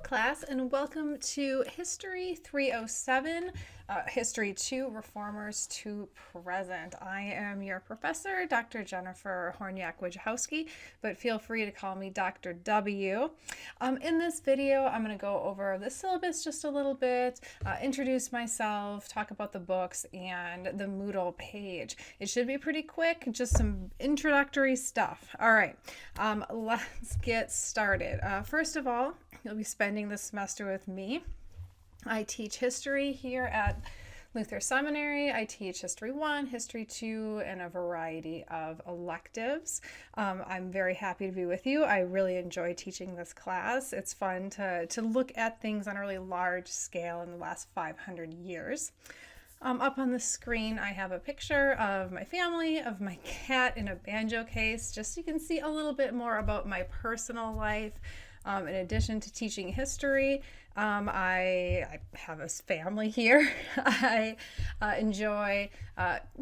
class, and welcome to History 307, History to Reformers to Present. I am your professor, Dr. Jennifer Horniak-Wojciechowski, but feel free to call me Dr. W. In this video, I'm going to go over the syllabus just a little bit, introduce myself, talk about the books, and the Moodle page. It should be pretty quick, just some introductory stuff. All right, let's get started. First of all, you'll be spending the semester with me. I teach history here at Luther Seminary. I teach History 1, History 2, and a variety of electives. I'm very happy to be with you. I really enjoy teaching this class. It's fun to look at things on a really large scale in the last 500 years. Up on the screen, I have a picture of my family, of my cat in a banjo case, just so you can see a little bit more about my personal life. In addition to teaching history, I have a family here. I enjoy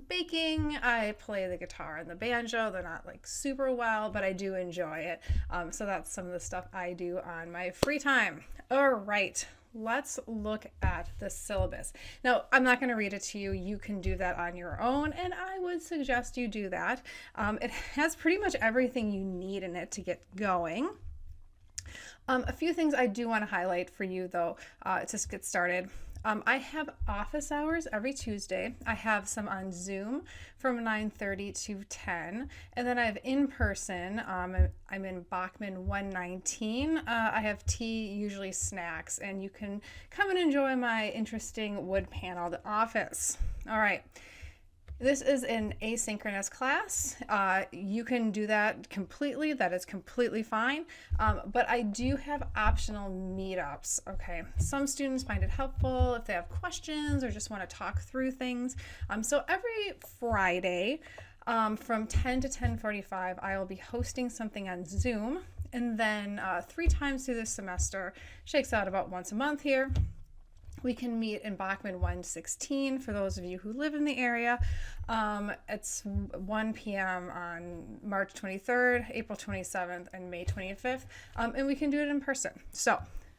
baking. I play the guitar and the banjo. They're not like super well, but I do enjoy it. So that's some of the stuff I do on my free time. All right. Let's look at the syllabus. Now, I'm not going to read it to you. You can do that on your own, and I would suggest you do that. It has pretty much everything you need in it to get going. A few things I do want to highlight for you, though, to get started. I have office hours every Tuesday. I have some on Zoom from 9:30 to 10. And then I have in person. I'm in Bachman 119. I have tea, usually snacks, and you can come and enjoy my interesting wood-paneled office. All right. This is an asynchronous class. You can do that completely. That is completely fine. But I do have optional meetups. Okay. Some students find it helpful if they have questions or just want to talk through things. So every Friday from 10 to 10:45, I will be hosting something on Zoom. And then 3 times through the semester, shakes out about once a month here. We can meet in Bachman 116 for those of you who live in the area. It's 1 p.m. on March 23rd, April 27th, and May 25th. And we can do it in person. So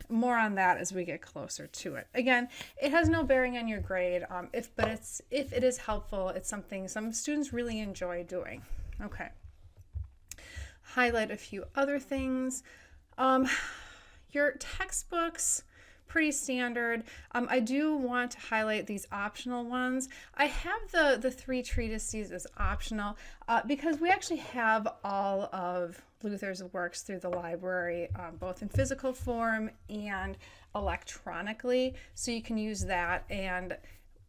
more on that as we get closer to it. Again, it has no bearing on your grade, if it is helpful, it's something some students really enjoy doing. Okay. Highlight a few other things. Your textbooks, pretty standard. I do want to highlight these optional ones. I have the 3 treatises as optional because we actually have all of Luther's works through the library, both in physical form and electronically, so you can use that. And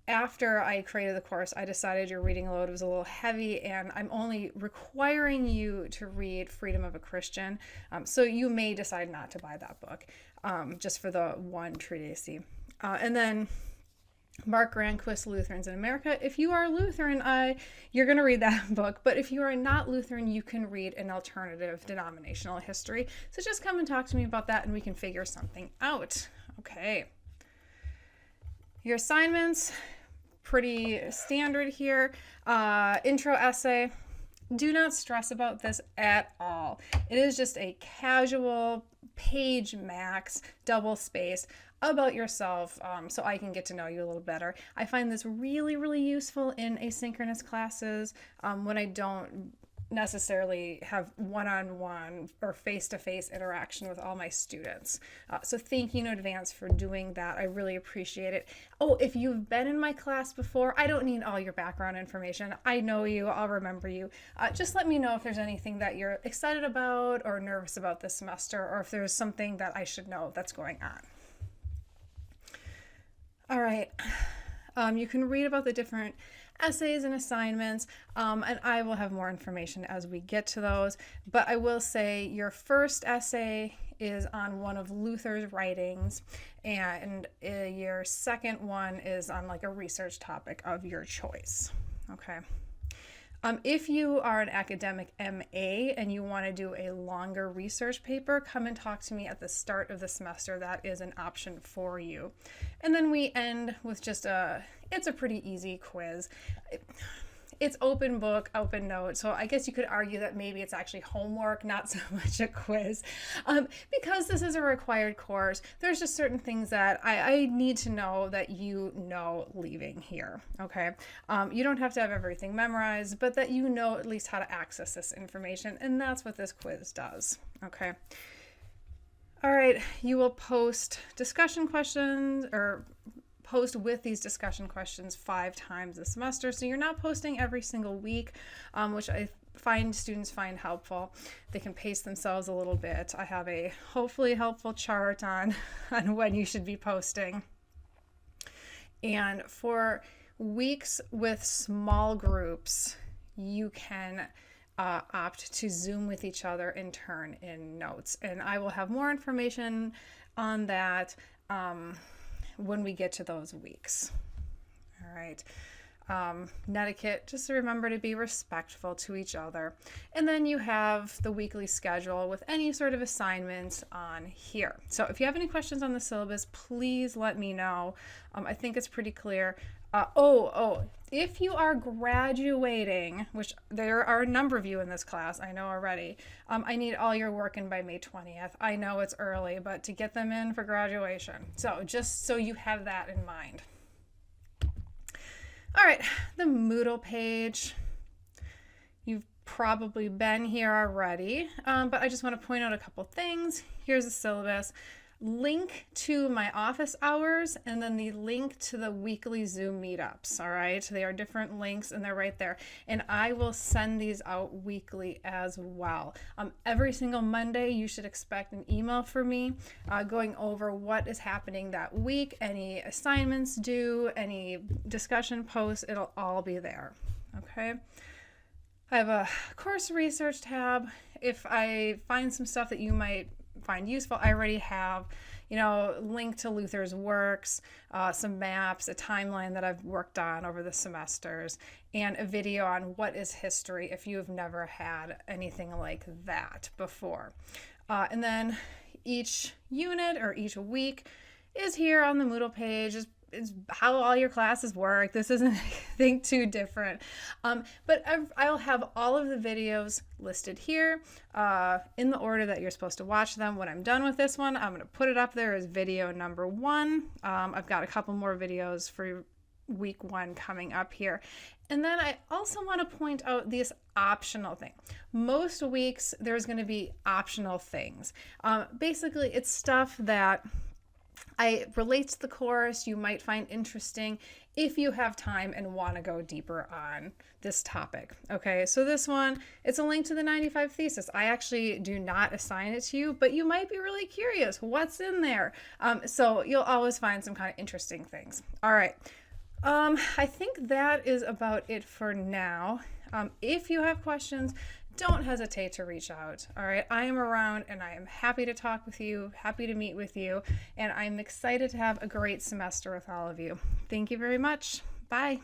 after I created the course, I decided your reading load was a little heavy, and I'm only requiring you to read Freedom of a Christian. So you may decide not to buy that book, just for the one treatise. And then Mark Granquist's Lutherans in America. If you are Lutheran, you're going to read that book. But if you are not Lutheran, you can read an alternative denominational history. So just come and talk to me about that, and we can figure something out. Okay. Your assignments, pretty standard here. Intro essay. Do not stress about this at all. It is just a casual page max, double space about yourself, so I can get to know you a little better. I find this really, really useful in asynchronous classes when I don't necessarily have one-on-one or face-to-face interaction with all my students. So thank you in advance for doing that. I really appreciate it. Oh, if you've been in my class before, I don't need all your background information. I know you, I'll remember you. Just let me know if there's anything that you're excited about or nervous about this semester, or if there's something that I should know that's going on. All right. You can read about the different essays and assignments, and I will have more information as we get to those. But I will say your first essay is on one of Luther's writings, and your second one is on like a research topic of your choice. Okay. If you are an academic MA and you want to do a longer research paper, come and talk to me at the start of the semester. That is an option for you. And then we end with just it's a pretty easy quiz. it's open book, open note. So I guess you could argue that maybe it's actually homework, not so much a quiz. Because this is a required course, there's just certain things that I need to know that you know leaving here, okay? You don't have to have everything memorized, but that you know at least how to access this information, and that's what this quiz does, okay? All right, you will post discussion questions or post with these discussion questions 5 times a semester. So you're not posting every single week, which I find students find helpful. They can pace themselves a little bit. I have a hopefully helpful chart on when you should be posting. And for weeks with small groups, you can opt to Zoom with each other and turn in notes. And I will have more information on that when we get to those weeks. All right. Netiquette, just to remember to be respectful to each other. And then you have the weekly schedule with any sort of assignments on here. So if you have any questions on the syllabus, please let me know. I think it's pretty clear. If you are graduating, which there are a number of you in this class, I know already, I need all your work in by May 20th. I know it's early, but to get them in for graduation. So just so you have that in mind. All right, the Moodle page. You've probably been here already, but I just want to point out a couple things. Here's the syllabus. Link to my office hours, and then the link to the weekly Zoom meetups. All right, they are different links and they're right there, and I will send these out weekly as well. Every single Monday you should expect an email from me going over what is happening that week, any assignments due, any discussion posts. It'll all be there. Okay, I have a course research tab. If I find some stuff that you might find useful, I already have, link to Luther's works, some maps, a timeline that I've worked on over the semesters, and a video on what is history if you've never had anything like that before. And then each unit or each week is here on the Moodle page. Is how all your classes work. This isn't anything too different. But I'll have all of the videos listed here in the order that you're supposed to watch them. When I'm done with this one, I'm going to put it up there as video number 1. I've got a couple more videos for week 1 coming up here. And then I also want to point out this optional thing. Most weeks there's going to be optional things. Basically, it's stuff that relates to the course you might find interesting if you have time and want to go deeper on this topic. Okay, so this one, it's a link to the 95 thesis. I actually do not assign it to you, but you might be really curious what's in there. So you'll always find some kind of interesting things. All right, I think that is about it for now. If you have questions, don't hesitate to reach out. All right, I am around and I am happy to talk with you, happy to meet with you, and I'm excited to have a great semester with all of you. Thank you very much. Bye.